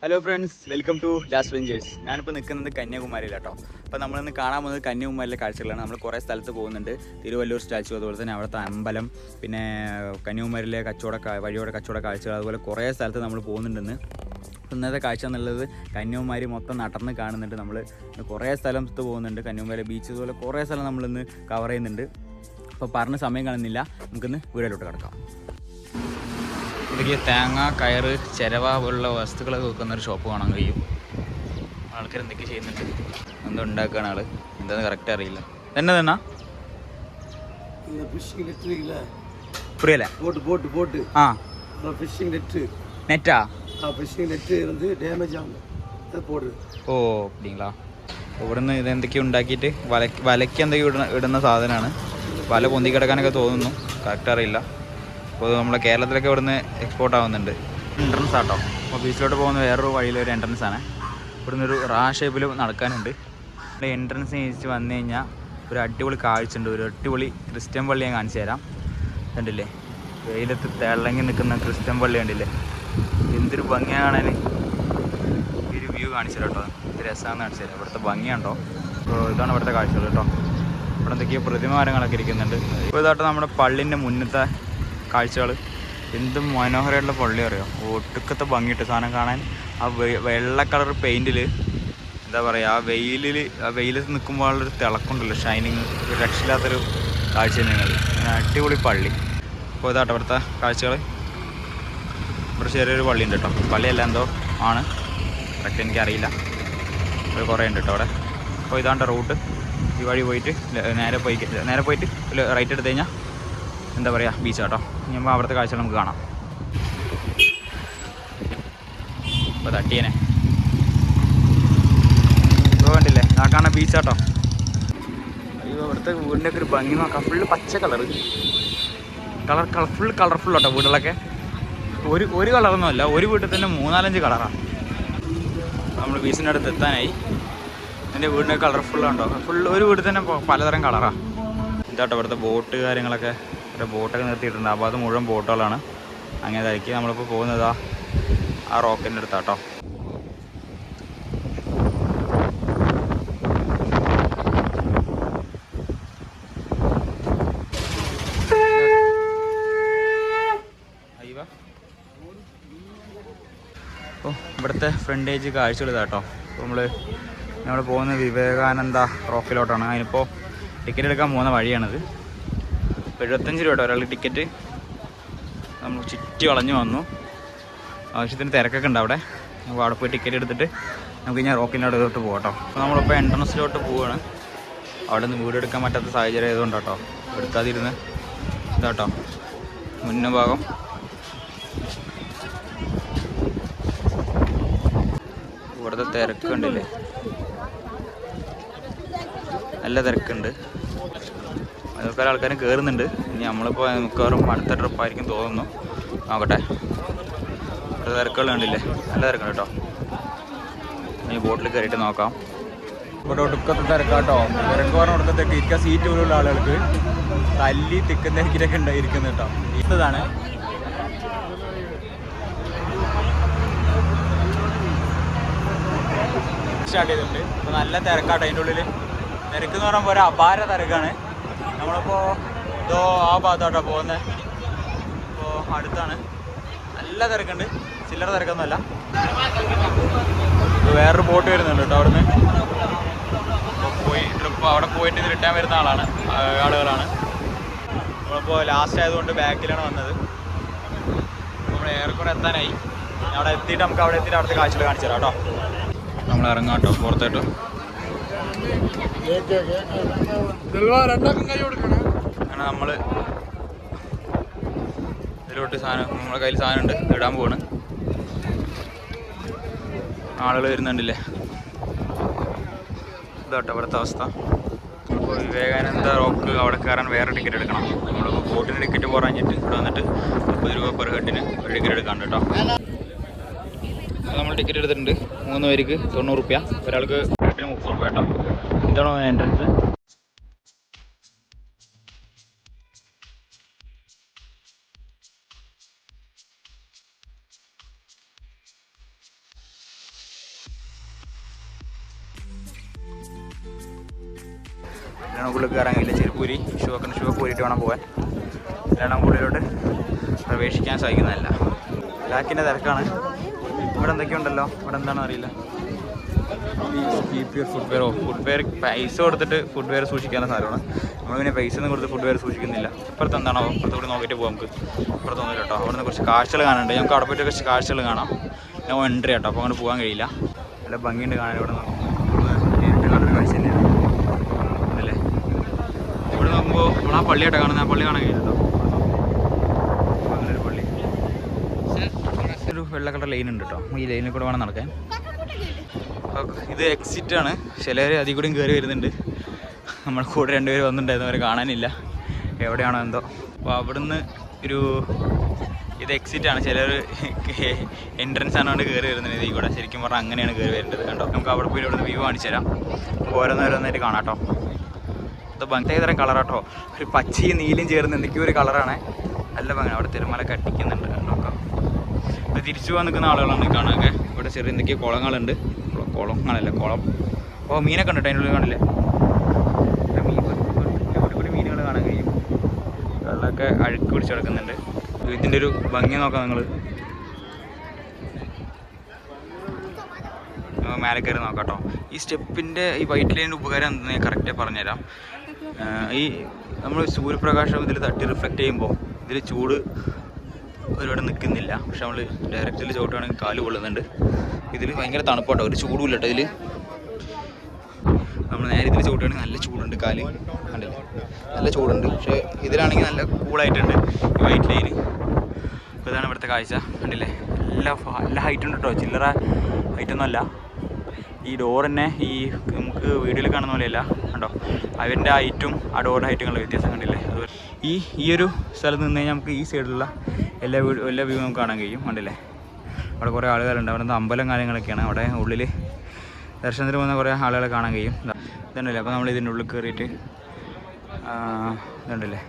Hello friends, welcome to last ventures. ഞാനിപ്പോൾ നിൽക്കുന്നത് കന്യാകുമാരിയിലാട്ടോ. അപ്പോൾ നമ്മളിന്ന് കാണാൻ പോകുന്നത് കന്യാകുമാരിയിലെ കാഴ്ചകളാണ്. നമ്മൾ കുറേ സ്ഥലത്ത് പോകുന്നുണ്ട്. തിരുവല്ലൂർ സ്റ്റാച്ചു, അതുപോലെ തന്നെ അവിടുത്തെ അമ്പലം, പിന്നെ കന്യാകുമാരിയിലെ വഴിയോടെ കച്ചവട കാഴ്ചകൾ, അതുപോലെ കുറേ സ്ഥലത്ത് നമ്മൾ പോകുന്നുണ്ടെന്ന്. ഇന്നത്തെ കാഴ്ച എന്നുള്ളത് കന്യാകുമാരി മൊത്തം നടന്ന് കാണുന്നുണ്ട്. നമ്മൾ കുറേ സ്ഥലത്ത് പോകുന്നുണ്ട്. കന്യാകുമാരി ബീച്ച്, അതുപോലെ കുറേ സ്ഥലം നമ്മളിന്ന് കവർ ചെയ്യുന്നുണ്ട്. അപ്പോൾ പറഞ്ഞ സമയം കാണുന്നില്ല, നമുക്കിന്ന് വീടിലോട്ട് കിടക്കാം. ഇവിടേക്ക് തേങ്ങ, കയറ്, ചിരവ പോലുള്ള വസ്തുക്കളൊക്കെ വെക്കുന്നൊരു ഷോപ്പ് കാണാൻ കഴിയും. ആൾക്കാർ എന്തൊക്കെ ചെയ്യുന്നുണ്ട്, എന്തോ ഉണ്ടാക്കുകയാണ് ആള്, എന്താണെന്ന് കറക്റ്റ് അറിയില്ല. തന്നെ புரியல. നെറ്റാ? ഓ அப்படிங்களா. ഇവിടുന്ന് ഇതെന്തൊക്കെയോ ഉണ്ടാക്കിയിട്ട് വലയ്ക്ക് എന്തൊക്കെയോ ഇടുന്ന സാധനമാണ്. വല പൊന്തി കിടക്കാനൊക്കെ തോന്നുന്നു, കറക്റ്റ് അറിയില്ല. അപ്പോൾ നമ്മളെ കേരളത്തിലൊക്കെ ഇവിടുന്ന് എക്സ്പോർട്ട് ആവുന്നുണ്ട്. എൻട്രൻസ് ആട്ടോ. അപ്പോൾ ബീച്ചിലോട്ട് പോകുന്ന വേറൊരു വഴിയിലൊരു എൻട്രൻസ് ആണ്. ഇവിടുന്ന് ഒരു ഷേപ്പിൽ നടക്കാനുണ്ട്. എൻട്രൻസ് കഴിച്ച് വന്നു കഴിഞ്ഞാൽ ഒരു അടിപൊളി കാഴ്ച ഉണ്ട്. ഒരു അടിപൊളി ക്രിസ്ത്യൻ പള്ളി ഞാൻ കാണിച്ചു തരാം. കണ്ടില്ലേ, വെയിലത്ത് തിളങ്ങി നിൽക്കുന്ന ക്രിസ്ത്യൻ പള്ളി കണ്ടില്ലേ, എന്തൊരു ഭംഗിയാണ് കാണാൻ. ഒരു വ്യൂ കാണിച്ചു തരാം കേട്ടോ, എന്ത് രസമാണെന്ന് കാണിച്ചു തരാം. ഇവിടുത്തെ ഭംഗിയുണ്ടോ. അപ്പോൾ ഇതാണ് ഇവിടുത്തെ കാഴ്ചകൾ കേട്ടോ. ഇവിടെ എന്തൊക്കെയോ പ്രതിമാരങ്ങളൊക്കെ ഇരിക്കുന്നുണ്ട്. ഇപ്പോൾ ഇതായിട്ട് നമ്മുടെ പള്ളിൻ്റെ മുന്നത്തെ കാഴ്ചകൾ. എന്ത് മനോഹരമായിട്ടുള്ള പള്ളി അറിയാം. ഒട്ടുക്കത്തെ ഭംഗിയിട്ട് സാധനം കാണാൻ. ആ വെള്ള കളർ പെയിൻറ്റിൽ എന്താ പറയുക, ആ വെയിലത്ത് നിൽക്കുമ്പോൾ ഉള്ളൊരു തിളക്കമുണ്ടല്ലോ, ഷൈനിങ്, ഒരു രക്ഷയില്ലാത്തൊരു കാഴ്ച തന്നെയാണ്. അടിപൊളി പള്ളി. അപ്പോൾ ഇതാട്ടോ ഇവിടുത്തെ കാഴ്ചകൾ. ഇവിടെ ചെറിയൊരു പള്ളി ഉണ്ട് കേട്ടോ. പള്ളിയല്ല എന്തോ ആണ്, കറക്റ്റ് എനിക്കറിയില്ല. ഇത് കുറേ ഉണ്ട് കേട്ടോ അവിടെ. അപ്പോൾ ഇതാണ്ട് റൂട്ട്. ഈ വഴി പോയിട്ട് നേരെ പോയിട്ട് റൈറ്റ് എടുത്തു കഴിഞ്ഞാൽ എന്താ പറയുക, ബീച്ച് കേട്ടോ. ഇനിയുമ്പോൾ അവിടുത്തെ കാഴ്ചകൾ നമുക്ക് കാണാം. ഇപ്പോൾ തട്ടിയനെ ഇപ്പോൾ കണ്ടില്ലേ, ആ കാണാൻ ബീച്ച് കേട്ടോ. അയ്യോ, ഇവിടുത്തെ വീടിൻ്റെ ഒക്കെ ഒരു ഭംഗി നോക്കാം. ഫുള്ള് പച്ച ഫുൾ കളർഫുൾ കേട്ടോ വീടുകളൊക്കെ. ഒരു കളറൊന്നുമല്ല, ഒരു വീട്ടിൽ തന്നെ 3-4 കളറാണ്. നമ്മൾ ബീച്ചിൻ്റെ അടുത്ത് എത്താനായി. എൻ്റെ വീടിൻ്റെ കളർഫുള്ളുണ്ടോ, ഒരു വീട്ടിൽ തന്നെ പലതരം കളറാണ്. ഇതാട്ടോ ഇവിടുത്തെ ബോട്ട് കാര്യങ്ങളൊക്കെ. ഒരു ബോട്ടൊക്കെ നിർത്തിയിട്ടുണ്ട്. അപ്പോൾ അത് മുഴുവൻ ബോട്ടുകളാണ്. അങ്ങനെ ഇതായിരിക്കും നമ്മളിപ്പോൾ പോകുന്നതാ ആ റോക്കിൻ്റെ അടുത്താട്ടോ. അപ്പോൾ ഇവിടുത്തെ ഫ്രണ്ടേജ് കാഴ്ചകൾ ഇതാട്ടോ. അപ്പോൾ നമ്മൾ പോകുന്നത് വിവേകാനന്ദ റോക്കിലോട്ടാണ്. അതിനിപ്പോൾ ടിക്കറ്റ് എടുക്കാൻ പോകുന്ന വഴിയാണിത്. 75 രൂപ കേട്ടോ ഒരാൾക്ക് ടിക്കറ്റ്. നമ്മൾ ചുറ്റി വളഞ്ഞു വന്നു. ആവശ്യത്തിന് തിരക്കൊക്കെ ഉണ്ട് അവിടെ. അപ്പോൾ അവിടെ പോയി ടിക്കറ്റ് എടുത്തിട്ട് നമുക്ക് ഇനി റോക്കിൻ്റെ അവിടെ തൊട്ട് പോകാം കേട്ടോ. അപ്പോൾ നമ്മളിപ്പോൾ എൻട്രൻസിലോട്ട് പോവുകയാണ്. അവിടെ നിന്ന് വീട് എടുക്കാൻ പറ്റാത്ത സാഹചര്യം ആയതുകൊണ്ട് കേട്ടോ എടുക്കാതിരുന്ന് ഇതാട്ടോ മുന്ന ഭാഗം. ഇവിടുത്തെ തിരക്കുണ്ടല്ലേ, നല്ല തിരക്കുണ്ട്. അതൊക്കെ ആൾക്കാരും കയറുന്നുണ്ട്. ഇനി നമ്മളിപ്പോൾ മിക്കവാറും അടുത്ത ട്രിപ്പായിരിക്കും തോന്നുന്നു. നോക്കട്ടെ. ഇവിടെ തിരക്കുകൾ കണ്ടില്ലേ, നല്ല തിരക്കുണ്ട് കേട്ടോ. ഇനി ബോട്ടിൽ കയറിയിട്ട് നോക്കാം. ഇവിടെ ഒടുക്കത്തെ തിരക്കാട്ടോ. തിരക്ക് പറഞ്ഞ ഒടുക്കത്തേക്ക് ഇരിക്കാൻ സീറ്റ് പോലുള്ള ആളുകൾക്ക് തല്ലി തിക്കുന്നേക്കിലൊക്കെ ഉണ്ടായിരിക്കുന്നു കേട്ടോ. ഇതാണ് സ്റ്റാർട്ട് ചെയ്തിട്ടുണ്ട്. ഇപ്പോൾ നല്ല തിരക്കാട്ടോ അതിൻ്റെ ഉള്ളിൽ. തിരക്കെന്ന് പറയുമ്പോൾ ഒരു അപാര തിരക്കാണ്. നമ്മളിപ്പോൾ ഇതോ ആ ഭാഗത്തോട്ടോ പോകുന്നത്. ഇപ്പോൾ അടുത്താണ്. നല്ല തിരക്കുണ്ട്, ചില്ലറ തിരക്കൊന്നുമല്ല. വേറൊരു ബോട്ട് വരുന്നുണ്ട് കേട്ടോ അവിടുന്ന്. ട്രിപ്പ് അവിടെ പോയിട്ട് ഇത് റിട്ടേൺ വരുന്ന ആളുകളാണ്. നമ്മളിപ്പോൾ ലാസ്റ്റ് ആയതുകൊണ്ട് ബാക്കിലാണ് വന്നത്. നമ്മൾ ഏറെക്കുറെ എത്താനായി. അവിടെ എത്തിയിട്ട് നമുക്ക് അവിടെ എത്തിയിട്ട് അവിടുത്തെ കാഴ്ചകൾ കാണിച്ചു തരാം കേട്ടോ. നമ്മൾ ഇറങ്ങാം കേട്ടോ പുറത്തോട്ട്. അങ്ങനെ നമ്മൾ ഇതിലോട്ട് നമ്മളെ കയ്യിൽ സാധനം ഉണ്ട്, ഇടാൻ പോവാണ്. ആളുകൾ വരുന്നുണ്ടല്ലേ. ഇതാട്ടോ ഇവിടുത്തെ അവസ്ഥ. അപ്പോൾ വിവേകാനന്ദ റോക്ക് അവിടെ കയറാൻ വേറെ ടിക്കറ്റ് എടുക്കണം. നമ്മളിപ്പോൾ ബോട്ടിന് ടിക്കറ്റ് കുറഞ്ഞിട്ട് ഇവിടെ വന്നിട്ട് 30 രൂപ പെർ ഹെഡിന് ഒരു ടിക്കറ്റ് എടുക്കാണ്ട് കേട്ടോ. നമ്മൾ ടിക്കറ്റ് എടുത്തിട്ടുണ്ട്. 3 പേർക്ക് 90 രൂപ, ഒരാൾക്ക് 30 രൂപ കേട്ടോ. ഇതാണോ എൻട്രൻസ്. ഉള്ളിൽ കയറാൻ കഴിയില്ല. ചെരുപ്പൂരി ഷൂ ഒക്കെ ഊരിയിട്ട് വേണം പോകാൻ. അല്ലാണ്ട് ഉള്ളിലോട്ട് പ്രവേശിക്കാൻ സാധിക്കുന്നതല്ല. ബ്ലാക്കിൻ്റെ തിരക്കാണ്. ഇവിടെ എന്തൊക്കെയുണ്ടല്ലോ, ഇവിടെ എന്താണെന്ന് അറിയില്ല. കീപ് യുവർ ഫുട്വെയർ പൈസ കൊടുത്തിട്ട് ഫുട്വെയർ സൂക്ഷിക്കാനുള്ള സാധനമാണ്. നമ്മൾ പിന്നെ പൈസ ഒന്നും കൊടുത്ത് ഫുട്വെയർ സൂക്ഷിക്കുന്നില്ല. ഇപ്പുറത്ത് എന്താണോ ഇപ്പുറത്തോട് നോക്കിയിട്ട് പോകാം. നമുക്ക് ഇപ്പുറത്തൊന്നുമില്ല കേട്ടോ. അവിടെ നിന്ന് കുറച്ച് കാഴ്ചകൾ കാണാനുണ്ട്. നമുക്ക് അവിടെ പോയിട്ട് കുറച്ച് കാഴ്ചകൾ കാണാം. നോ എൻട്രി കേട്ടോ, അപ്പോൾ അങ്ങോട്ട് പോകാൻ കഴിയില്ല. നല്ല ഭംഗിയുണ്ട് കാണാൻ. ഇവിടെ നേരിട്ട് കാണുന്ന കാഴ്ച തന്നെയാണ് അല്ലേ. ഇവിടെ നോക്കുമ്പോൾ നമ്മൾ ആ പള്ളിയായിട്ടാണ് കാണുന്നത്. ആ പള്ളി കാണാൻ കഴിയില്ല കേട്ടോ. നല്ലൊരു പള്ളി. ഒരു വെള്ള കളർ ലൈൻ ഉണ്ട് കേട്ടോ. ഈ ലൈനിൽ കൂടെ വേണം നടക്കാൻ. ഇത് എക്സിറ്റ് ആണ്. ചിലർ അതിൽ കൂടെയും കയറി വരുന്നുണ്ട്. നമ്മുടെ കൂടെ 2 പേര് വന്നിട്ടുണ്ടായിരുന്നു, അവരെ കാണാനില്ല, എവിടെയാണോ എന്തോ. അപ്പോൾ അവിടുന്ന് ഇത് എക്സിറ്റ് ആണ്. ചിലർ എൻട്രൻസ് ആണ് കൊണ്ട് കയറി വരുന്നത് ഇതിൽ കൂടെ. ശരിക്കും പറഞ്ഞാൽ അങ്ങനെയാണ് കയറി വരേണ്ടത് കേട്ടോ. നമുക്ക് അവിടെ പോയി ഇവിടുന്ന് വ്യൂ കാണിച്ചു തരാം. ഓരോന്നോരോന്നായിട്ട് കാണാം കേട്ടോ. അത് ഭംഗി തരം കളറാട്ടോ. ഒരു പച്ചയും നീലും ചേർന്ന് എന്തൊക്കെയോ ഒരു കളറാണ്. നല്ല ഭംഗി. അവിടെ തിരുമല കട്ടിക്കുന്നുണ്ട് കേട്ടോ. അത് തിരിച്ചു പോകാൻ നിൽക്കുന്ന ആളുകളാണ് കാണാനൊക്കെ. ഇവിടെ ചെറിയ എന്തൊക്കെയോ കുളങ്ങളുണ്ട്. കുളം. ഓ, മീനൊക്കെ ഉണ്ട് കേട്ടോ. അതിൻ്റെ ഉള്ളിൽ കാണില്ലേ, കൂടി മീനുകൾ കാണാൻ കഴിയും. വെള്ളമൊക്കെ അഴുക്ക് പിടിച്ച് കിടക്കുന്നുണ്ട്. ഇതിൻ്റെ ഒരു ഭംഗി നോക്കാം നിങ്ങൾ. മേലെ കയറി നോക്കാം കേട്ടോ. ഈ സ്റ്റെപ്പിൻ്റെ ഈ വൈറ്റ് ലൈനിൻ്റെ ഉപകാരം എന്താണെന്ന് ഞാൻ കറക്റ്റായി പറഞ്ഞുതരാം. ഈ നമ്മൾ സൂര്യപ്രകാശം ഇതിൽ തട്ടി റിഫ്ലക്റ്റ് ചെയ്യുമ്പോൾ ഇതിൽ ചൂട് ഒരുപാട് നിൽക്കുന്നില്ല. പക്ഷെ നമ്മൾ ഡയറക്റ്റിൽ ചവിട്ടുകയാണെങ്കിൽ കാല് കൊള്ളുന്നുണ്ട്. ഇതിൽ ഭയങ്കര തണുപ്പാട്ടോ, ഒരു ചൂടുമില്ല കേട്ടോ. ഇതിൽ നമ്മൾ നേരെ ഇതിൽ ചവിട്ടുകയാണെങ്കിൽ നല്ല ചൂടുണ്ട്. കാല് കണ്ടില്ലേ, നല്ല ചൂടുണ്ട്. പക്ഷേ ഇതിലാണെങ്കിൽ നല്ല കൂളായിട്ടുണ്ട് ഈ വൈറ്റ് ലൈന്. അപ്പോൾ ഇതാണ് ഇവിടുത്തെ കാഴ്ച. കണ്ടില്ലേ, നല്ല ഹൈറ്റ് ഉണ്ട് കേട്ടോ. ചില്ലറ ഹൈറ്റൊന്നും അല്ല. ഈ ഡോർ തന്നെ ഈ നമുക്ക് വീഡിയോയിൽ കാണുന്ന പോലെയല്ല കണ്ടോ. അവൻ്റെ ഹൈറ്റും ആ ഡോറിൻ്റെ ഹൈറ്റും ഉള്ള വ്യത്യാസം കണ്ടില്ലേ. അതുപോലെ ഈ ഒരു സ്ഥലത്ത് നിന്ന് കഴിഞ്ഞാൽ നമുക്ക് ഈ സൈഡിലുള്ള എല്ലാ വ്യൂ നമുക്ക് കാണാൻ കഴിയും. കണ്ടില്ലേ, അവിടെ കുറേ ആളുകളുണ്ട്. അവിടെ നിന്ന് അമ്പലം കാര്യങ്ങളൊക്കെയാണ്. അവിടെ ഉള്ളിൽ ദർശനത്തിന് പോകുന്ന കുറേ ആളുകളെ കാണാൻ കഴിയും. ഇതുണ്ടല്ലേ. അപ്പോൾ നമ്മൾ ഇതിൻ്റെ ഉള്ളിൽ കയറിയിട്ട് ഇതുണ്ടല്ലേ,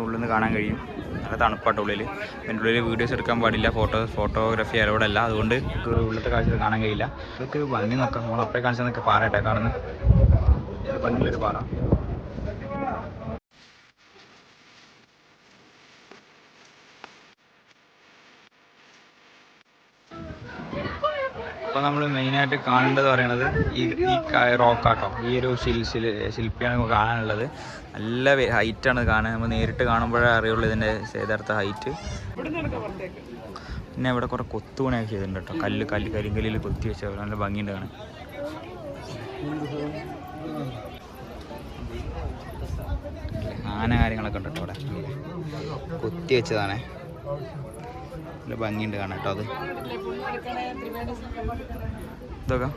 ഉള്ളിൽ നിന്ന് കാണാൻ കഴിയും. നല്ല തണുപ്പാട്ടോ ഉള്ളിൽ. അതിൻ്റെ ഉള്ളിൽ വീഡിയോസ് എടുക്കാൻ പാടില്ല, ഫോട്ടോഗ്രാഫി അലോഡല്ല. അതുകൊണ്ട് ഉള്ളിലത്തെ കാഴ്ച കാണാൻ കഴിയില്ല. ഇതൊക്കെ ഭംഗി നോക്കാം. നമ്മൾ അപ്പഴേ കാണിച്ചതൊക്കെ പാറട്ടെ കാണുന്നത്. ഭംഗിയുള്ളൊരു പാറ. അപ്പോൾ നമ്മൾ മെയിനായിട്ട് കാണേണ്ടത് പറയണത് ഈ റോക്കാട്ടോ. ഈ ഒരു ശില്പിയാണ് നമുക്ക് കാണാനുള്ളത്. നല്ല ഹൈറ്റാണ് കാണാൻ. നമ്മൾ നേരിട്ട് കാണുമ്പോഴേ അറിയുള്ളൂ ഇതിൻ്റെ യഥാർത്ഥ ഹൈറ്റ്. പിന്നെ ഇവിടെ കുറേ കൊത്തുപണിയൊക്കെ ചെയ്തിട്ടുണ്ട് കേട്ടോ. കരിങ്കല്ലിൽ കൊത്തി വെച്ച നല്ല ഭംഗിയുണ്ട് കാണാൻ. ആന കാര്യങ്ങളൊക്കെ ഉണ്ട് കേട്ടോ. അവിടെ കൊത്തി വെച്ചതാണേ. നല്ല ഭംഗിയുണ്ട് കാണാം കേട്ടോ. അത് ഇതൊക്കെ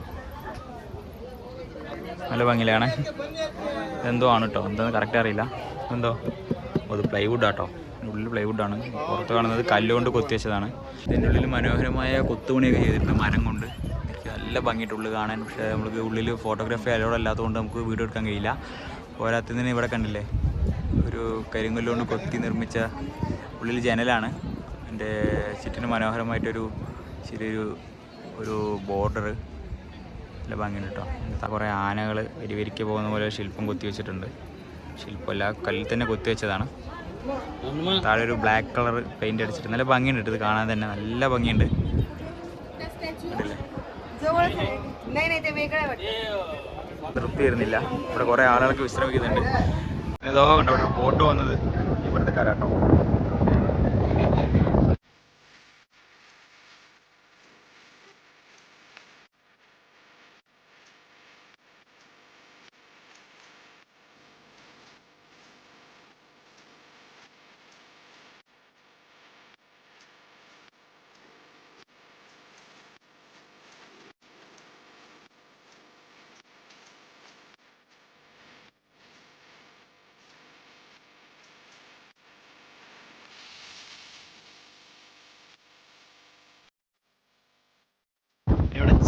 നല്ല ഭംഗിയിലാണ്. എന്തോ ആണ് കേട്ടോ, എന്താണെന്ന് കറക്റ്റ് അറിയില്ല. എന്തോ അത് പ്ലൈവുഡ് ആട്ടോ. ഉള്ളിൽ പ്ലൈവുഡാണ്. പുറത്ത് കാണുന്നത് കല്ലുകൊണ്ട് കൊത്തി വെച്ചതാണ്. ഇതിൻ്റെ ഉള്ളിൽ മനോഹരമായ കൊത്തുപണിയൊക്കെ ചെയ്തിട്ടുണ്ട് മരം കൊണ്ട്. നല്ല ഭംഗിയിട്ട് ഉള്ളിൽ കാണാൻ. പക്ഷേ നമുക്ക് ഉള്ളിൽ ഫോട്ടോഗ്രാഫി അലോഡ് അല്ലാത്തതുകൊണ്ട് നമുക്ക് വീഡിയോ എടുക്കാൻ കഴിയില്ല. പോരാത്തതിന് ഇവിടെ കണ്ടില്ലേ, ഒരു കരിങ്കല്ലുകൊണ്ട് കൊത്തി നിർമ്മിച്ച ഉള്ളിൽ ജനലാണ്. എൻ്റെ ചുറ്റിന് മനോഹരമായിട്ടൊരു ചെറിയൊരു ബോർഡർ. നല്ല ഭംഗിയുണ്ട് കേട്ടോ. കുറേ ആനകൾ വരിവരിക്ക് പോകുന്ന പോലെ ശില്പം കൊത്തി വെച്ചിട്ടുണ്ട്. ശില്പമല്ല, കല്ലിൽ തന്നെ കൊത്തി വെച്ചതാണ്. താഴെ ഒരു ബ്ലാക്ക് കളർ പെയിൻ്റ് അടിച്ചിട്ട് നല്ല ഭംഗിയുണ്ട്. ഇത് കാണാൻ തന്നെ നല്ല ഭംഗിയുണ്ട്. തൃപ്തി വരുന്നില്ല. ഇവിടെ കുറേ ആളുകൾക്ക് വിശ്രമിക്കുന്നുണ്ട്. ഏതോ കണ്ടോ ഇവിടെ ബോട്ട് വന്നത് ഇവിടുത്തെ കരാട്ടോ.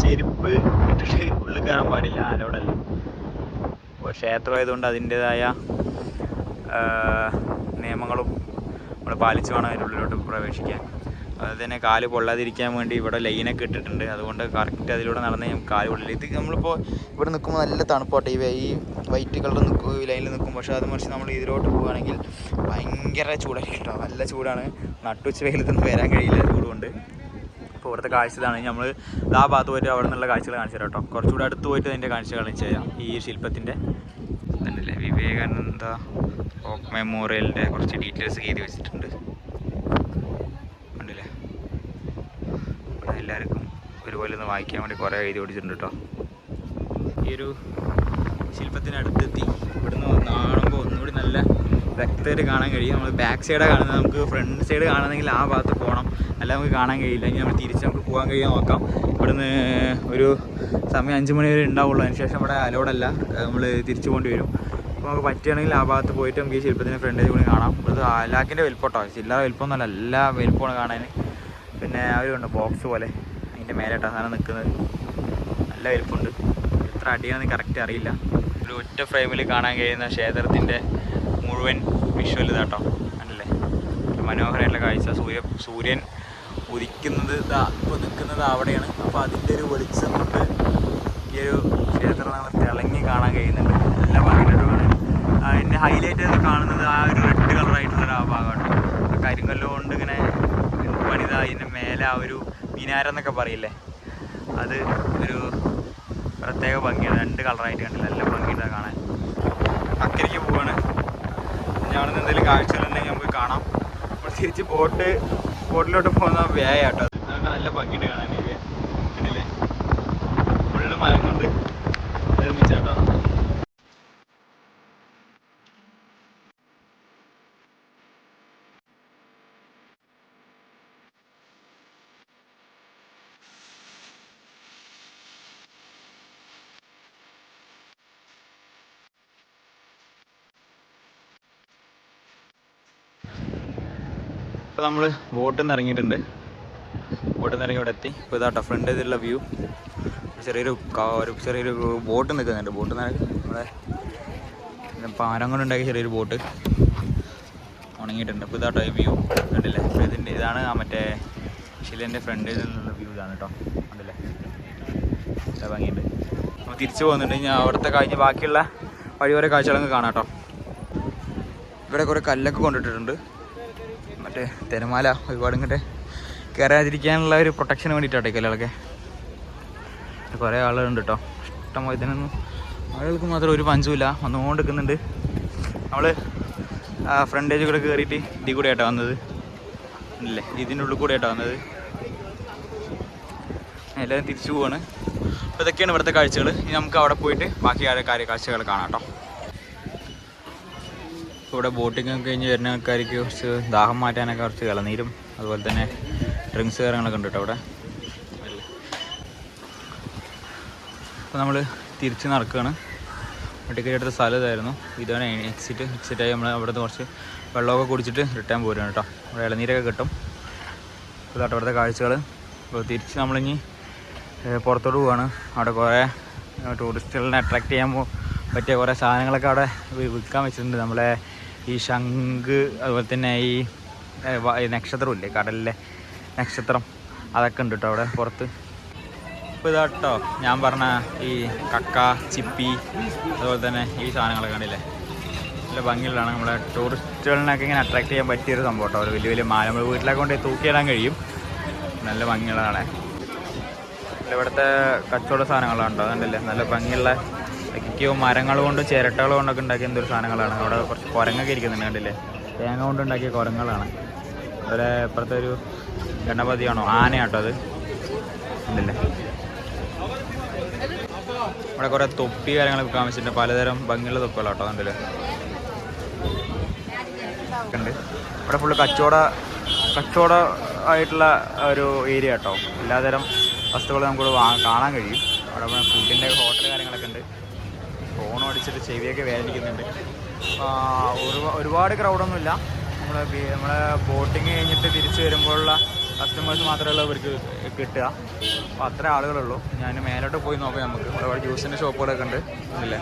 ചെരുപ്പ് ഇട്ടിട്ട് ഉള്ളിൽ കയറാൻ പാടില്ല, ആരോടല്ല. അപ്പോൾ ക്ഷേത്രമായതുകൊണ്ട് അതിൻ്റേതായ നിയമങ്ങളും നമ്മൾ പാലിച്ച് വേണം അതിൻ്റെ ഉള്ളിലോട്ട് പ്രവേശിക്കാൻ. അതുപോലെ തന്നെ കാല് പൊള്ളാതിരിക്കാൻ വേണ്ടി ഇവിടെ ലൈനൊക്കെ ഇട്ടിട്ടുണ്ട്. അതുകൊണ്ട് കറക്റ്റ് അതിലൂടെ നടന്ന് നമുക്ക് കാല് പൊള്ളില്ല. ഇത് നമ്മളിപ്പോൾ ഇവിടെ നിൽക്കുമ്പോൾ നല്ല തണുപ്പോട്ടെ, ഈ വൈറ്റ് കളർ ലൈനിൽ നിൽക്കും. പക്ഷേ അത് മറിച്ച് നമ്മൾ ഇതിലോട്ട് പോവുകയാണെങ്കിൽ ഭയങ്കര ചൂടായിരിക്കും കേട്ടോ. നല്ല ചൂടാണ്, നട്ടുച്ച വെയിലത്തൊന്നും വരാൻ കഴിയില്ല ചൂടുകൊണ്ട്. അപ്പോൾ ഇവിടുത്തെ കാഴ്ച ഇതാണ്. നമ്മൾ ആ ഭാഗത്ത് പോയിട്ട് അവിടെ നിന്നുള്ള കാഴ്ചകൾ കാണിച്ചു തരാം കേട്ടോ. കുറച്ചുകൂടെ അടുത്ത് പോയിട്ട് അതിൻ്റെ കാഴ്ച കാണിച്ചു തരാം. ഈ ശില്പത്തിൻ്റെ ഇതല്ലേ വിവേകാനന്ദ മെമ്മോറിയലിൻ്റെ കുറച്ച് ഡീറ്റെയിൽസ് എഴുതി വെച്ചിട്ടുണ്ട്. കണ്ടില്ലേ, ഇവിടെ എല്ലാവർക്കും ഒരുപോലെ ഒന്ന് വായിക്കാൻ വേണ്ടി കുറേ എഴുതി ഓടിച്ചിട്ടുണ്ട് കേട്ടോ. ഈ ഒരു ശില്പത്തിനടുത്തെത്തി ഇവിടുന്ന് കാണുമ്പോൾ ഒന്നുകൂടി നല്ല വ്യക്തമായിട്ട് കാണാൻ കഴിയും. നമ്മൾ ബാക്ക് സൈഡാണ് കാണുന്നത്. നമുക്ക് ഫ്രണ്ട് സൈഡ് കാണുന്നെങ്കിൽ ആ ഭാഗത്ത് പോകണം, അല്ല നമുക്ക് കാണാൻ കഴിയില്ല. ഇനി നമ്മൾ തിരിച്ച് നമുക്ക് പോകാൻ കഴിയാൻ നോക്കാം. ഇവിടുന്ന് ഒരു സമയം 5 മണി വരെ ഉണ്ടാവുള്ളൂ. അതിന് ശേഷം ഇവിടെ അലോഡല്ല, നമ്മൾ തിരിച്ചു പോകേണ്ടി വരും. അപ്പോൾ നമുക്ക് പറ്റുകയാണെങ്കിൽ ആ ഭാഗത്ത് പോയിട്ട് നമുക്ക് ഈ ശില്പത്തിൻ്റെ ഫ്രണ്ടേജ് കൂടി കാണാം. ഇത് ആലാക്കിൻ്റെ വലിപ്പട്ടോ, ചില്ലറ വലിപ്പമൊന്നുമല്ല, എല്ലാ വലിപ്പമാണ് കാണാൻ. പിന്നെ അവരുണ്ട് ബോക്സ് പോലെ അതിൻ്റെ മേലായിട്ടാണ് സാധനം നിൽക്കുന്നത്. നല്ല വലിപ്പമുണ്ട്. എത്ര അടിയാണെന്ന് കറക്റ്റ് അറിയില്ല. ഒരു ഒറ്റ ഫ്രെയിമിൽ കാണാൻ കഴിയുന്ന ക്ഷേത്രത്തിൻ്റെ മുഴുവൻ വിഷ്വൽ ഇതാട്ടോ. കണ്ടില്ലേ, മനോഹരമായിട്ടുള്ള കാഴ്ച. സൂര്യൻ ഉദിക്കുന്നത് ഇപ്പോൾ നിൽക്കുന്നത് അവിടെയാണ്. അപ്പോൾ അതിൻ്റെ ഒരു വെളിച്ചം കൊണ്ട് ഈ ഒരു ക്ഷേത്രം നമ്മൾ തിളങ്ങി കാണാൻ കഴിയുന്നുണ്ട്. നല്ല ഭംഗിയാണ്. അതിൻ്റെ ഹൈലൈറ്റ് കാണുന്നത് ആ ഒരു റെഡ് കളറായിട്ടുള്ളൊരു ആ ഭാഗമാണ്. ആ കരിങ്കല്ല് കൊണ്ട് ഇങ്ങനെ പണിത അതിൻ്റെ മേലെ ആ ഒരു മിനാരം എന്നൊക്കെ പറയില്ലേ, അത് ഒരു പ്രത്യേക ഭംഗിയാണ്. 2 കളറായിട്ട് കണ്ടില്ല, നല്ല ഭംഗിയുണ്ട് കാണാൻ. അക്കരയ്ക്ക് പോവാണ്. അവിടെ നിന്ന് എന്തെങ്കിലും കാഴ്ചകളുണ്ടെങ്കിൽ നമുക്ക് കാണാം. നമ്മൾ തിരിച്ച് ബോട്ടിലോട്ട് പോകുന്ന വ്യായാട്ടോ. അതൊക്കെ നല്ല ഭംഗിയുണ്ട് കാണാൻ. കണ്ടില്ലേ, ഫുള്ള് മരം കൊണ്ട് നിർമ്മിച്ചാട്ടോ. ഇപ്പോൾ നമ്മൾ ബോട്ടിൽ നിന്ന് ഇറങ്ങിയിട്ടുണ്ട്. ബോട്ടിൽ നിന്ന് ഇറങ്ങി ഇവിടെ എത്തി. ഇപ്പോൾ ഇതാട്ടോ ഫ്രണ്ട് ഇതിലുള്ള വ്യൂ. ചെറിയൊരു ബോട്ട് നിൽക്കുന്നുണ്ട്. ബോട്ട് നമ്മുടെ പാരം കൊണ്ടുണ്ടാക്കിയ ചെറിയൊരു ബോട്ട് ഉണങ്ങിയിട്ടുണ്ട്. ഇപ്പോൾ ഇതാട്ടോ ഈ വ്യൂ കണ്ടില്ലേ. ഇതാണ് ആ മറ്റേ ശിലേൻ്റെ ഫ്രണ്ട് ഇതിലുള്ള വ്യൂ ഇതാണ് കേട്ടോ. കണ്ടില്ലേ, നല്ല ഭംഗിയുണ്ട്. നമ്മൾ തിരിച്ചു പോകുന്നുണ്ട്. ഇനി അവിടുത്തെ കഴിഞ്ഞ് ബാക്കിയുള്ള വഴിയോര കാഴ്ചകളൊക്കെ കാണാം കേട്ടോ. ഇവിടെ കുറേ കല്ലൊക്കെ കൊണ്ടിട്ടിട്ടുണ്ട്. മറ്റേ തിരമാല ഒരുപാട് ഇങ്ങോട്ട് കയറാതിരിക്കാനുള്ള ഒരു പ്രൊട്ടക്ഷന് വേണ്ടിയിട്ടാട്ടെ കല്ലുകളൊക്കെ. കുറേ ആളുകളുണ്ട് കേട്ടോ. ഇഷ്ടം ഇതിനൊന്നും ആളുകൾക്ക് മാത്രം ഒരു പഞ്ചുമില്ല, വന്നുകൊണ്ട് നിൽക്കുന്നുണ്ട്. നമ്മൾ ഫ്രണ്ടേജ് കൂടെ കയറിയിട്ട് ഇതിൽ കൂടെ ആയിട്ടാണ് വന്നത്. ഇല്ലേ, ഇതിൻ്റെ ഉള്ളിൽ കൂടെ ആയിട്ടാണ് വന്നത്. എല്ലാവരും തിരിച്ചു പോവാണ്. അപ്പോൾ ഇതൊക്കെയാണ് ഇവിടുത്തെ കാഴ്ചകൾ. ഇനി നമുക്ക് അവിടെ പോയിട്ട് ബാക്കി കാഴ്ചകൾ കാണാം കേട്ടോ. ഇവിടെ ബോട്ടിങ് ഒക്കെ കഴിഞ്ഞ് വരുന്ന ആൾക്കാർക്ക് കുറച്ച് ദാഹം മാറ്റാനൊക്കെ കുറച്ച് ഇളനീരും അതുപോലെ തന്നെ ഡ്രിങ്ക്സ് കാര്യങ്ങളൊക്കെ ഉണ്ട് കേട്ടോ അവിടെ. അപ്പോൾ നമ്മൾ തിരിച്ച് നടക്കുകയാണ്. ടിക്കറ്റ് എടുത്ത സ്ഥലം ഇതായിരുന്നു. ഇതാണ് എക്സിറ്റായി നമ്മൾ അവിടുന്ന് കുറച്ച് വെള്ളമൊക്കെ കുടിച്ചിട്ട് റിട്ടേൺ പോരുകയാണ് കേട്ടോ. അവിടെ ഇളനീരൊക്കെ കിട്ടും. ഇതാട്ടോ അവിടുത്തെ കാഴ്ചകൾ. അപ്പോൾ തിരിച്ച് നമ്മളിനി പുറത്തോട്ട് പോവുകയാണ്. അവിടെ കുറേ ടൂറിസ്റ്റുകളെ അട്രാക്റ്റ് ചെയ്യാൻ പറ്റിയ കുറേ സാധനങ്ങളൊക്കെ അവിടെ വിൽക്കാൻ വെച്ചിട്ടുണ്ട്. നമ്മളെ ഈ ശംഖ് അതുപോലെ തന്നെ ഈ നക്ഷത്രമില്ലേ, കടലിലെ നക്ഷത്രം, അതൊക്കെ ഉണ്ട് കേട്ടോ അവിടെ പുറത്ത്. ഇപ്പോൾ ഇതാട്ടോ ഞാൻ പറഞ്ഞ ഈ കക്ക, ചിപ്പി അതുപോലെ തന്നെ ഈ സാധനങ്ങളൊക്കെ കണ്ടില്ലേ, നല്ല ഭംഗിയുള്ളതാണ്. നമ്മളെ ടൂറിസ്റ്റുകളിനൊക്കെ ഇങ്ങനെ അട്രാക്റ്റ് ചെയ്യാൻ പറ്റിയൊരു സംഭവം കേട്ടോ. ഒരു വലിയ വലിയ മാല നമ്മൾ വീട്ടിലൊക്കെ കൊണ്ട് തൂക്കിയിടാൻ കഴിയും. നല്ല ഭംഗിയുള്ളതാണ്. ഇവിടുത്തെ കച്ചവട സാധനങ്ങളാണ് കണ്ടില്ലേ, നല്ല ഭംഗിയുള്ള മരങ്ങൾ കൊണ്ടും ചിരട്ടകൾ കൊണ്ടൊക്കെ ഉണ്ടാക്കിയ എന്തൊരു സാധനങ്ങളാണ്. അവിടെ കുറച്ച് കുരങ്ങൊക്കെ ഇരിക്കുന്നുണ്ട് കണ്ടില്ലേ, തേങ്ങ കൊണ്ടുണ്ടാക്കിയ കുരങ്ങളാണ്. അതുപോലെ ഇപ്പുറത്തെ ഒരു ഗണപതിയാണോ ആനയാട്ടോ അത് കണ്ടില്ലേ. ഇവിടെ കുറേ തൊപ്പി കാര്യങ്ങളൊക്കെ കാണിച്ചിട്ടുണ്ട്, പലതരം ഭംഗിയുള്ള തൊപ്പികളാട്ടോ കണ്ടില്ലേ ഉണ്ട്. ഇവിടെ ഫുള്ള് കച്ചവട ആയിട്ടുള്ള ഒരു ഏരിയ കേട്ടോ. എല്ലാതരം വസ്തുക്കൾ നമുക്ക് കാണാൻ കഴിയും. അവിടെ ഫുഡിൻ്റെ ഹോട്ടൽ കാര്യങ്ങളൊക്കെ ഉണ്ട്. ഫോൺ അടിച്ചിട്ട് ചെവിയൊക്കെ വേദനിക്കുന്നുണ്ട്. ഒരുപാട് ക്രൗഡൊന്നുമില്ല. നമ്മളെ ബോട്ടിങ് കഴിഞ്ഞിട്ട് തിരിച്ച് വരുമ്പോഴുള്ള കസ്റ്റമേഴ്സ് മാത്രമേ ഉള്ളൂ ഇവർക്ക് കിട്ടുക. അപ്പോൾ അത്ര ആളുകളുള്ളൂ. ഞാൻ മേലോട്ട് പോയി നോക്കാം. നമുക്ക് ഒരുപാട് ജ്യൂസിൻ്റെ ഷോപ്പുകളൊക്കെ ഉണ്ട് അല്ലേ.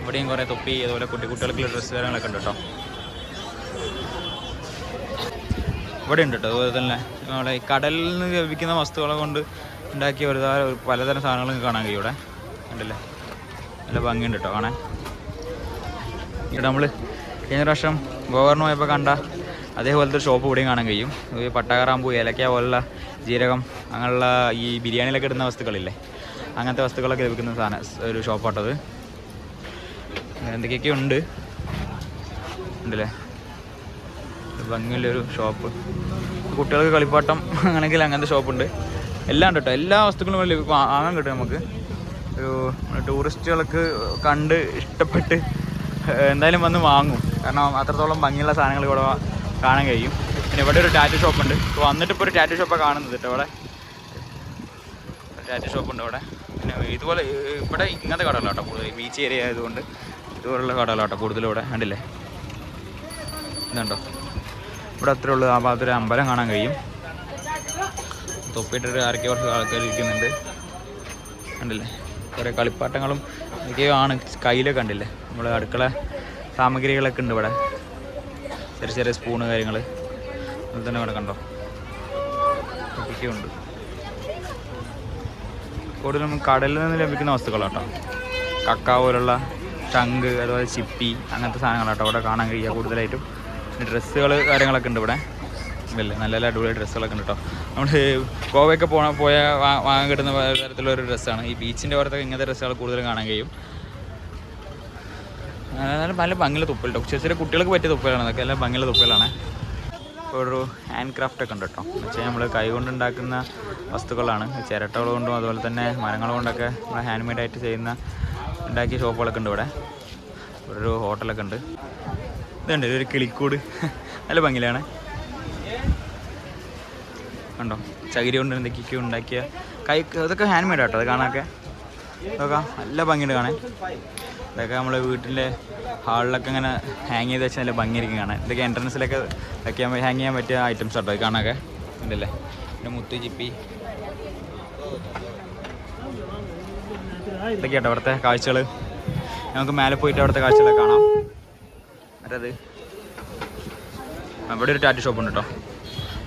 ഇവിടെയും കുറേ തൊപ്പി അതുപോലെ കുട്ടികൾക്കുള്ള ഡ്രസ്സ് കാര്യങ്ങളൊക്കെ ഉണ്ട് കേട്ടോ. ഇവിടെ ഉണ്ട് കേട്ടോ. അതുപോലെ തന്നെ നമ്മളെ ഈ കടലിൽ നിന്ന് ലഭിക്കുന്ന വസ്തുക്കളെ കൊണ്ട് ഉണ്ടാക്കിയ പലതരം സാധനങ്ങൾ കാണാൻ കഴിയും ഇവിടെ. ഉണ്ടല്ലേ, നല്ല ഭംഗിയുണ്ട് കേട്ടോ കാണാൻ. ഇവിടെ നമ്മൾ കഴിഞ്ഞ പ്രാവശ്യം ഗോവർന്ന് പോയപ്പോൾ കണ്ട അതേപോലത്തെ ഒരു ഷോപ്പ് ഇവിടെയും കാണാൻ കഴിയും. പട്ടകറാമ്പൂ, ഏലക്ക പോലുള്ള ജീരകം, അങ്ങനെയുള്ള ഈ ബിരിയാണിയിലൊക്കെ ഇടുന്ന വസ്തുക്കളില്ലേ, അങ്ങനത്തെ വസ്തുക്കളൊക്കെ ലഭിക്കുന്ന ഒരു ഷോപ്പാട്ടത്. എന്തൊക്കെയൊക്കെ ഉണ്ടല്ലേ, ഭംഗിയുള്ളൊരു ഷോപ്പ്. കുട്ടികൾക്ക് കളിപ്പാട്ടം അങ്ങനെയെങ്കിൽ അങ്ങനത്തെ ഷോപ്പുണ്ട്. എല്ലാം ഉണ്ട് കേട്ടോ. എല്ലാ വസ്തുക്കളും വാങ്ങാൻ കിട്ടും നമുക്ക്. ഒരു ടൂറിസ്റ്റുകൾക്ക് കണ്ട് ഇഷ്ടപ്പെട്ട് എന്തായാലും വന്ന് വാങ്ങും. കാരണം അത്രത്തോളം ഭംഗിയുള്ള സാധനങ്ങൾ ഇവിടെ കാണാൻ കഴിയും. പിന്നെ ഇവിടെ ഒരു ടാറ്റു ഷോപ്പുണ്ട്. ഇപ്പോൾ വന്നിട്ട് ഇപ്പോൾ ഒരു ടാറ്റു ഷോപ്പാണ് കാണുന്നത് കേട്ടോ. ഇവിടെ ടാറ്റു ഷോപ്പുണ്ട് ഇവിടെ. പിന്നെ ഇതുപോലെ ഇവിടെ ഇങ്ങനത്തെ കടകളാട്ടോ കൂടുതൽ. ബീച്ച് ഏരിയ ആയതുകൊണ്ട് ഇതുപോലുള്ള കടകളാട്ടോ കൂടുതലും ഇവിടെ. കണ്ടില്ലേ, ഇതുണ്ടോ ഇവിടെ അത്രേ ഉള്ളൂ. ആ ഭാഗത്തൊരു അമ്പലം കാണാൻ കഴിയും. തൊപ്പിയിട്ടൊരു കുറച്ച് ആൾക്കാർ ഇരിക്കുന്നുണ്ട്. കണ്ടില്ലേ, കുറേ കളിപ്പാട്ടങ്ങളും ഇതൊക്കെയോ ആണ് കയ്യിലൊക്കെ. കണ്ടില്ലേ, നമ്മൾ അടുക്കള സാമഗ്രികളൊക്കെ ഉണ്ട് ഇവിടെ. ചെറിയ ചെറിയ സ്പൂണ് കാര്യങ്ങൾ അതിൽ തന്നെ ഇവിടെ കണ്ടോ, ഇതൊക്കെയുണ്ട്. കൂടുതലും കടലിൽ നിന്ന് ലഭിക്കുന്ന വസ്തുക്കളാട്ടോ. കക്ക പോലുള്ള ചങ്ക്, അതുപോലെ ചിപ്പി, അങ്ങനത്തെ സാധനങ്ങളാട്ടോ ഇവിടെ കാണാൻ കഴിയുക കൂടുതലായിട്ടും. ഡ്രസ്സുകൾ കാര്യങ്ങളൊക്കെ ഉണ്ട് ഇവിടെ. ഇല്ലേ, നല്ല നല്ല അടിപൊളി ഡ്രസ്സുകളൊക്കെ ഉണ്ട് കേട്ടോ. നമ്മൾ ഗോവയൊക്കെ വാങ്ങാൻ കിട്ടുന്ന തരത്തിലുള്ളൊരു ഡ്രസ്സാണ്. ഈ ബീച്ചിൻ്റെ പുറത്തൊക്കെ ഇങ്ങനത്തെ ഡ്രസ്സുകൾ കൂടുതൽ കാണാൻ കഴിയും. നല്ല ഭംഗിയുള്ള തുപ്പൽ കേട്ടോ. ചെറിയ കുട്ടികൾക്ക് പറ്റിയ തുപ്പലാണ് അതൊക്കെ. എല്ലാം ഭംഗിയുള്ള തുപ്പലാണ്. ഇപ്പോൾ ഒരു ഹാൻഡ് ക്രാഫ്റ്റ് ഒക്കെ ഉണ്ട് കേട്ടോ. എന്ന് വെച്ചാൽ നമ്മൾ കൈ കൊണ്ടുണ്ടാക്കുന്ന വസ്തുക്കളാണ്. ചിരട്ടകൾ കൊണ്ടും അതുപോലെ തന്നെ മരങ്ങൾ കൊണ്ടൊക്കെ നമ്മൾ ഹാൻഡ് മെയ്ഡായിട്ട് ഉണ്ടാക്കിയ ഷോപ്പുകളൊക്കെ ഉണ്ട് ഇവിടെ. ഒരു ഹോട്ടലൊക്കെ ഉണ്ട്. ഇതുണ്ട് ഒരു കിളിക്കൂട്, നല്ല ഭംഗിയിലാണ്. കണ്ടോ, ചകിരി കൊണ്ട് എന്തൊക്കെയൊക്കെ ഉണ്ടാക്കിയ അതൊക്കെ ഹാൻഡ് മെയ്ഡ് ആട്ടോ. അത് കാണാനൊക്കെ ഇതൊക്കെ നല്ല ഭംഗിയുണ്ട് കാണാൻ. ഇതൊക്കെ നമ്മൾ വീട്ടിൻ്റെ ഹാളിലൊക്കെ ഇങ്ങനെ ഹാങ് ചെയ്ത് വെച്ചാൽ നല്ല ഭംഗിയായിരിക്കും കാണാൻ. ഇതൊക്കെ എൻട്രൻസിലൊക്കെ ഹാങ് ചെയ്യാൻ പറ്റിയ ഐറ്റംസ് ആട്ടോ ഇത് കാണാനൊക്കെ. ഉണ്ടല്ലേ, പിന്നെ മുത്ത് ചിപ്പി, ഇതൊക്കെ ആട്ടോ അവിടുത്തെ കാഴ്ചകൾ. നമുക്ക് മേലെ പോയിട്ട് അവിടുത്തെ കാഴ്ചകളൊക്കെ കാണാം. മറ്റേത് ഇവിടെ ഒരു ടാറ്റു ഷോപ്പ് ഉണ്ട് കേട്ടോ.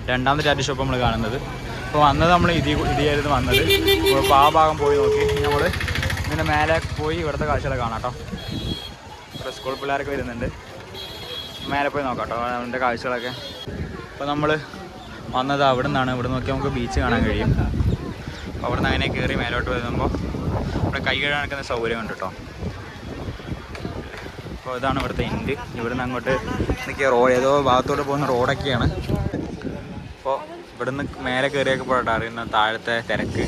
രണ്ടാമത്തെ ടാറ്റു ഷോപ്പ് നമ്മൾ കാണുന്നത്. ഇപ്പോൾ വന്നത് നമ്മൾ ഇതിയായിരുന്നു വന്നത്. ഇപ്പോൾ ആ ഭാഗം പോയി നോക്കി നമ്മൾ ഇതിൻ്റെ മേലെ പോയി ഇവിടുത്തെ കാഴ്ചകളൊക്കെ കാണാം കേട്ടോ. ഇവിടെ സ്കൂൾ പിള്ളേരൊക്കെ വരുന്നുണ്ട്. മേലെ പോയി നോക്കാം കേട്ടോ അതിൻ്റെ കാഴ്ചകളൊക്കെ. അപ്പോൾ നമ്മൾ വന്നത് അവിടെ നിന്നാണ്. ഇവിടെ നോക്കി നമുക്ക് ബീച്ച് കാണാൻ കഴിയും. അപ്പോൾ അവിടെ നിന്ന് അങ്ങനെ കയറി മേലോട്ട് വരുമ്പോൾ ഇവിടെ കൈ കഴുകാൻ നിൽക്കുന്ന സൗകര്യമുണ്ട് കേട്ടോ. അപ്പോൾ ഇതാണ് ഇവിടുത്തെ ഇൻഡ്. ഇവിടുന്ന് അങ്ങോട്ട് എന്തൊക്കെയാണ് റോഡ്, ഏതോ ഭാഗത്തോട്ട് പോകുന്ന റോഡൊക്കെയാണ്. അപ്പോൾ ഇവിടുന്ന് മേലെ കയറിയൊക്കെ പോയിട്ട് അറിയുന്ന താഴത്തെ തിരക്ക്.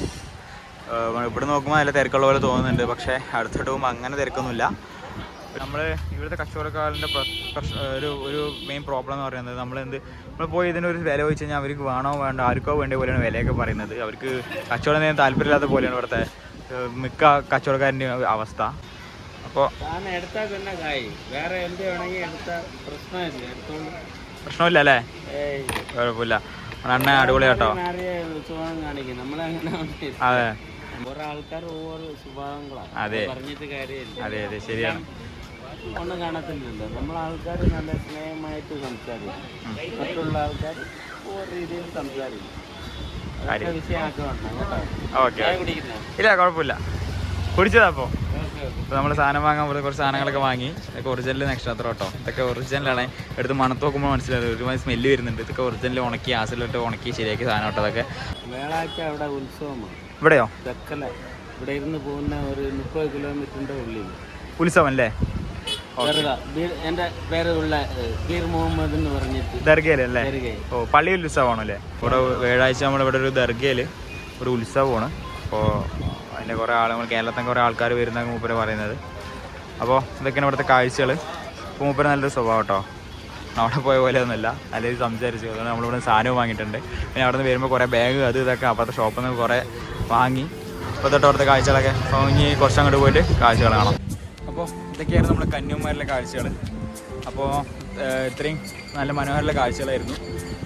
ഇവിടെ നോക്കുമ്പോൾ നല്ല തിരക്കുള്ള പോലെ തോന്നുന്നുണ്ട്. പക്ഷേ അടുത്തോട്ട് പോകുമ്പോൾ അങ്ങനെ തിരക്കൊന്നുമില്ല. നമ്മൾ ഇവിടുത്തെ കച്ചവടക്കാരൻ്റെ ഒരു മെയിൻ പ്രോബ്ലം എന്ന് പറയുന്നത് നമ്മൾ പോയി ഇതിനൊരു വില ചോദിച്ചു കഴിഞ്ഞാൽ അവർക്ക് വേണോ വേണ്ട ആർക്കോ വേണ്ട പോലെയാണ് വിലയൊക്കെ പറയുന്നത്. അവർക്ക് കച്ചവടം ചെയ്യാൻ താല്പര്യമില്ലാത്ത പോലെയാണ് ഇവിടുത്തെ മിക്ക കച്ചവടക്കാരൻ്റെ അവസ്ഥ. അപ്പോൾ പ്രശ്നമില്ല അല്ലേ, കുഴപ്പമില്ല. എണ്ണ അടിപൊളി കേട്ടോ. അതെ അതെ അതെ അതെ ശരിയാണ്. ഒന്നും കാണത്തില്ലല്ലോ. നമ്മളെ ആൾക്കാർ നല്ല സ്നേഹമായിട്ട് സംസാരിക്കും, മറ്റുള്ള ആൾക്കാർ ഓരോ രീതിയിൽ സംസാരിക്കും. ഓക്കെ, ഇല്ല കുഴപ്പമില്ല, കുടിച്ചതാ. അപ്പോൾ നമ്മൾ സാധനം വാങ്ങാൻ പോലെ കുറച്ച് സാധനങ്ങളൊക്കെ വാങ്ങി. ഇതൊക്കെ ഒറിജിനൽ നക്ഷത്ര കേട്ടോ. ഇതൊക്കെ ഒറിജിനലാണ്. എടുത്ത് മണത്ത് നോക്കുമ്പോൾ മനസ്സിലായത് ഒരുമാതിരി സ്മെല്ല് വരുന്നുണ്ട്. ഇതൊക്കെ ഒറിജിനൽ ഉണക്കി ആസിലിട്ട് ഉണക്കി ശരിയാക്കി സാധനം കേട്ടോ. അതൊക്കെ മേളാഴ്ച അവിടെ ഉത്സവമാണ്. ഇവിടെയോ? തെക്കല ഇവിടെ ഇരുന്ന് പോകുന്ന ഒരു 30 കിലോമീറ്ററിൻ്റെ ഉള്ളിൽ ഉത്സവം അല്ലേ? എൻ്റെ പേരുള്ള ബീർ മുഹമ്മദ് എന്ന് പറഞ്ഞിട്ട് ദർഗയിലല്ലേ? ഓ, പള്ളിയിൽ ഉത്സവമാണല്ലേ? ഇവിടെ വ്യാഴാഴ്ച നമ്മളിവിടെ ഒരു ദർഗയിൽ ഒരു ഉത്സവമാണ്. അപ്പോൾ അതിൻ്റെ കുറേ ആളുകൾ കേരളത്തിൽ കുറേ ആൾക്കാർ വരുന്ന മൂപ്പര് പറയുന്നത്. അപ്പോൾ ഇതൊക്കെയാണ് ഇവിടുത്തെ കാഴ്ചകൾ. ഇപ്പോൾ മൂപ്പര് നല്ലൊരു സ്വഭാവം കേട്ടോ. അവിടെ പോയ പോലെ ഒന്നുമില്ല, അല്ലെങ്കിൽ സംസാരിച്ചു. അതുകൊണ്ട് നമ്മളിവിടെ സാധനവും വാങ്ങിയിട്ടുണ്ട്. പിന്നെ അവിടെ നിന്ന് വരുമ്പോൾ കുറേ ബാഗ് അത് ഇതൊക്കെ അപ്പുറത്തെ ഷോപ്പിൽ നിന്ന് കുറേ വാങ്ങി. ഇപ്പോൾ തൊട്ട് അവിടുത്തെ കാഴ്ചകളൊക്കെ ഇനി കുറച്ചങ്ങോട്ട് പോയിട്ട് കാഴ്ചകൾ കാണാം. അപ്പോൾ ഇതൊക്കെയാണ് നമ്മുടെ കന്യാകുമാരിയിലെ കാഴ്ചകൾ. അപ്പോൾ ഇത്രയും നല്ല മനോഹരമുള്ള കാഴ്ചകളായിരുന്നു.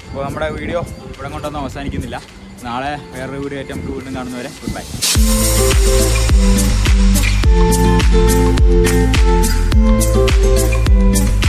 അപ്പോൾ നമ്മുടെ വീഡിയോ ഇവിടെ കൊണ്ടൊന്നും അവസാനിക്കുന്നില്ല. നാളെ വേറൊരു വീഡിയോ ആയിട്ട് നമുക്ക് വീണ്ടും കാണുന്നവരെ ഗുഡ് ബൈ.